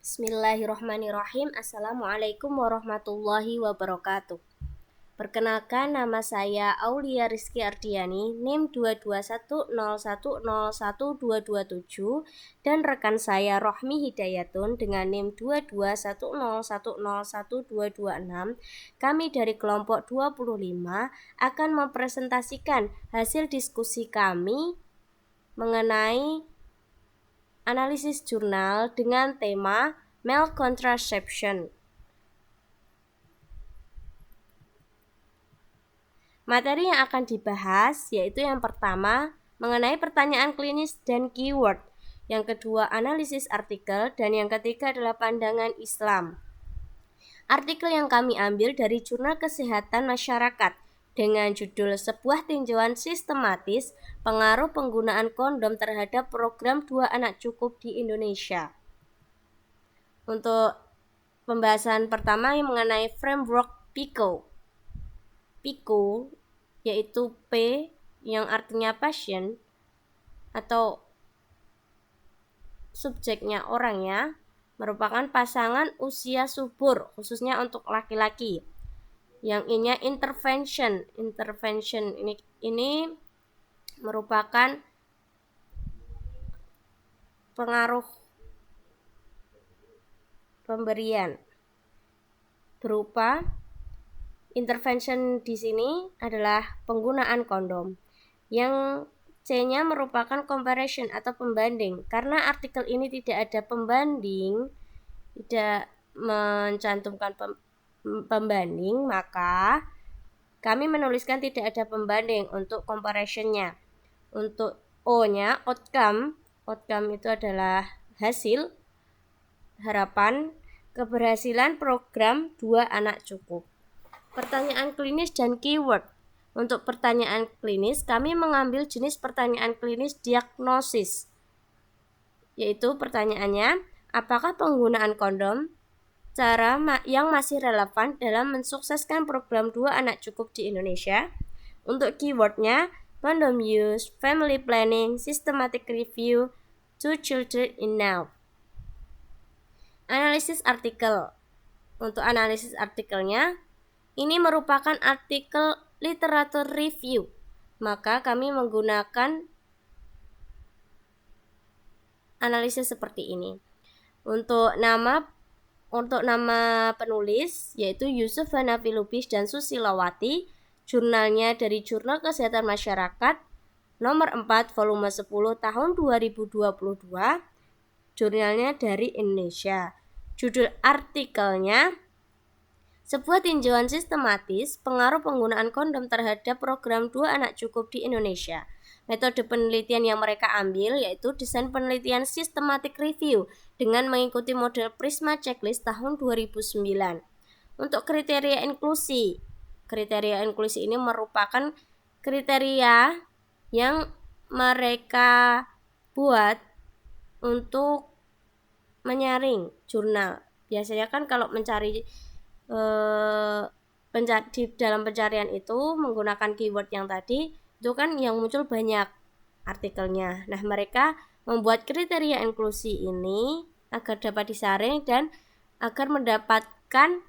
Bismillahirrahmanirrahim. Assalamualaikum warahmatullahi wabarakatuh. Perkenalkan, nama saya Aulia Rizky Ardiani, NIM 221010127, dan rekan saya Rohmi Hidayatun dengan NIM 221010126. Kami dari kelompok 25 akan mempresentasikan hasil diskusi kami mengenai analisis jurnal dengan tema malcontraception. Materi yang akan dibahas yaitu yang pertama mengenai pertanyaan klinis dan keyword, yang kedua analisis artikel, dan yang ketiga adalah pandangan Islam. Artikel yang kami ambil dari Jurnal Kesehatan Masyarakat dengan judul Sebuah Tinjauan Sistematis Pengaruh Penggunaan Kondom Terhadap Program 2 Anak Cukup di Indonesia. Untuk pembahasan pertama yang mengenai framework PICO. PICO yaitu P yang artinya passion atau subjeknya orangnya, merupakan pasangan usia subur khususnya untuk laki-laki. Yang I-nya intervention. Intervention ini merupakan pengaruh pemberian berupa intervention di sini adalah penggunaan kondom. Yang C-nya merupakan comparison atau pembanding. Karena artikel ini tidak ada pembanding, tidak mencantumkan pembanding, maka kami menuliskan tidak ada pembanding untuk comparison-nya. Untuk O-nya outcome. Outcome itu adalah hasil, harapan, keberhasilan program 2 anak cukup. Pertanyaan klinis dan keyword. Untuk pertanyaan klinis, kami mengambil jenis pertanyaan klinis diagnosis, yaitu pertanyaannya, apakah penggunaan kondom cara yang masih relevan dalam mensukseskan program 2 anak cukup di Indonesia? Untuk keywordnya, condom use, family planning, systematic review, 2 children enough. Analisis artikel. Untuk analisis artikelnya, ini merupakan artikel literatur review, maka kami menggunakan analisis seperti ini. Untuk nama penulis yaitu Yusuf Hanafi Lubis dan Susilawati. Jurnalnya dari Jurnal Kesehatan Masyarakat nomor 4 volume 10 tahun 2022. Jurnalnya dari Indonesia. Judul artikelnya Sebuah Tinjauan Sistematis Pengaruh Penggunaan Kondom Terhadap Program 2 Anak Cukup di Indonesia. Metode penelitian yang mereka ambil yaitu desain penelitian systematic review dengan mengikuti model Prisma Checklist tahun 2009. Untuk kriteria inklusi. Kriteria inklusi ini merupakan kriteria yang mereka buat untuk menyaring jurnal. Biasanya kan kalau mencari di dalam pencarian itu menggunakan keyword yang tadi, itu kan yang muncul banyak artikelnya. Nah, mereka membuat kriteria inklusi ini agar dapat disaring dan agar mendapatkan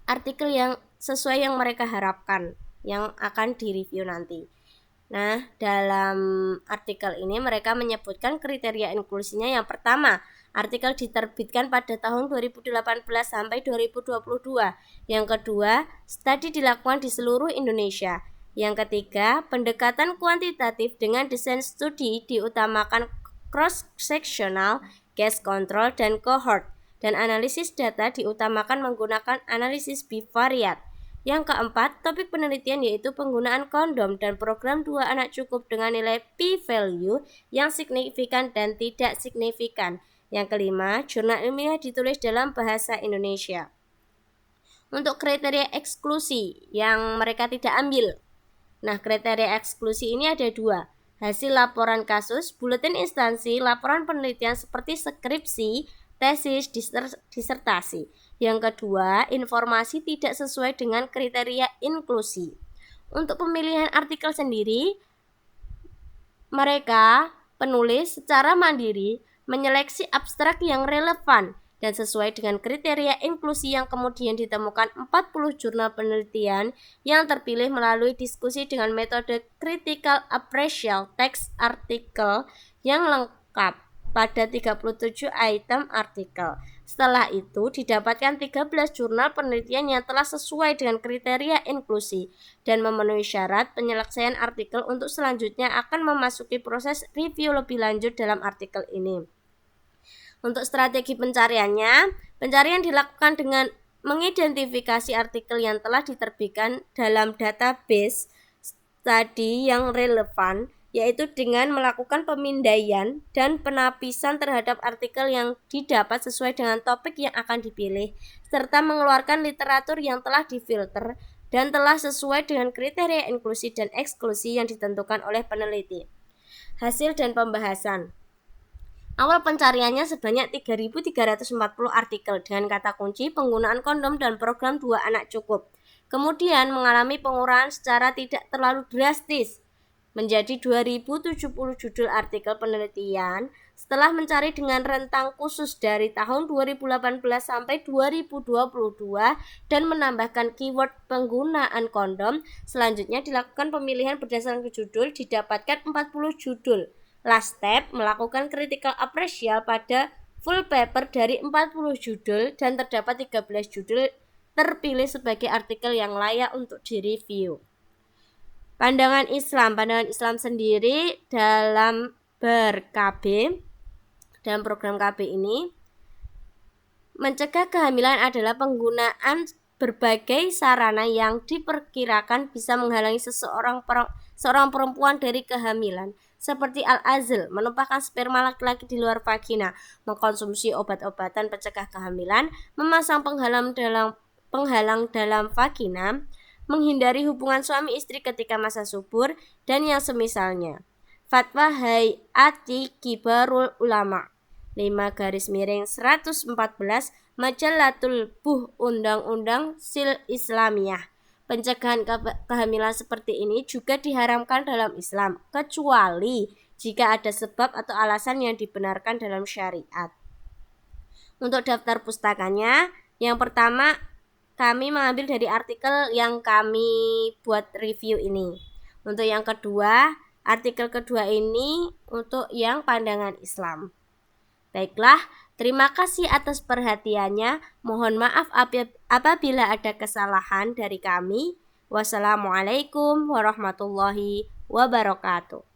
artikel yang sesuai yang mereka harapkan, yang akan direview nanti. Nah, dalam artikel ini mereka menyebutkan kriteria inklusinya. Yang pertama, artikel diterbitkan pada tahun 2018 sampai 2022. Yang kedua, studi dilakukan di seluruh Indonesia. Yang ketiga, pendekatan kuantitatif dengan desain studi diutamakan cross-sectional, case control, dan cohort. Dan analisis data diutamakan menggunakan analisis bivariat. Yang keempat, topik penelitian yaitu penggunaan kondom dan program 2 anak cukup dengan nilai p-value yang signifikan dan tidak signifikan. Yang kelima, jurnal ilmiah ditulis dalam bahasa Indonesia. Untuk kriteria eksklusi yang mereka tidak ambil. Nah, kriteria eksklusi ini ada 2. Hasil laporan kasus, buletin instansi, laporan penelitian seperti skripsi, tesis, disertasi. Yang kedua, informasi tidak sesuai dengan kriteria inklusi. Untuk pemilihan artikel sendiri, mereka penulis secara mandiri menyeleksi abstrak yang relevan dan sesuai dengan kriteria inklusi yang kemudian ditemukan 40 jurnal penelitian yang terpilih melalui diskusi dengan metode critical appraisal text artikel yang lengkap pada 37 item artikel. Setelah itu didapatkan 13 jurnal penelitian yang telah sesuai dengan kriteria inklusi dan memenuhi syarat. Penyelesaian artikel untuk selanjutnya akan memasuki proses review lebih lanjut dalam artikel ini. Untuk strategi pencariannya, pencarian dilakukan dengan mengidentifikasi artikel yang telah diterbitkan dalam database tadi yang relevan, yaitu dengan melakukan pemindaian dan penapisan terhadap artikel yang didapat sesuai dengan topik yang akan dipilih, serta mengeluarkan literatur yang telah difilter dan telah sesuai dengan kriteria inklusi dan eksklusi yang ditentukan oleh peneliti. Hasil dan pembahasan. Awal pencariannya sebanyak 3.340 artikel dengan kata kunci penggunaan kondom dan program 2 anak cukup. Kemudian mengalami pengurangan secara tidak terlalu drastis menjadi 2.070 judul artikel penelitian setelah mencari dengan rentang khusus dari tahun 2018 sampai 2022 dan menambahkan keyword penggunaan kondom. Selanjutnya dilakukan pemilihan berdasarkan judul, didapatkan 40 judul. Last step, melakukan critical appraisal pada full paper dari 40 judul dan terdapat 13 judul terpilih sebagai artikel yang layak untuk direview. Pandangan Islam sendiri dalam ber-KB, dalam program KB ini, mencegah kehamilan adalah penggunaan berbagai sarana yang diperkirakan bisa menghalangi seorang perempuan dari kehamilan, seperti al-azl, menumpahkan sperma laki-laki di luar vagina, mengkonsumsi obat-obatan pencegah kehamilan, memasang penghalang dalam vagina, menghindari hubungan suami istri ketika masa subur, dan yang semisalnya. Fatwa Hayati Kibarul Ulama 5/114 Majallatul Buh Undang-Undang Sil Islamiyah. Pencegahan kehamilan seperti ini juga diharamkan dalam Islam, kecuali jika ada sebab atau alasan yang dibenarkan dalam syariat. Untuk daftar pustakanya, yang pertama kami mengambil dari artikel yang kami buat review ini. Untuk yang kedua, artikel kedua ini untuk yang pandangan Islam. Baiklah, terima kasih atas perhatiannya. Mohon maaf apabila ada kesalahan dari kami. Wassalamualaikum warahmatullahi wabarakatuh.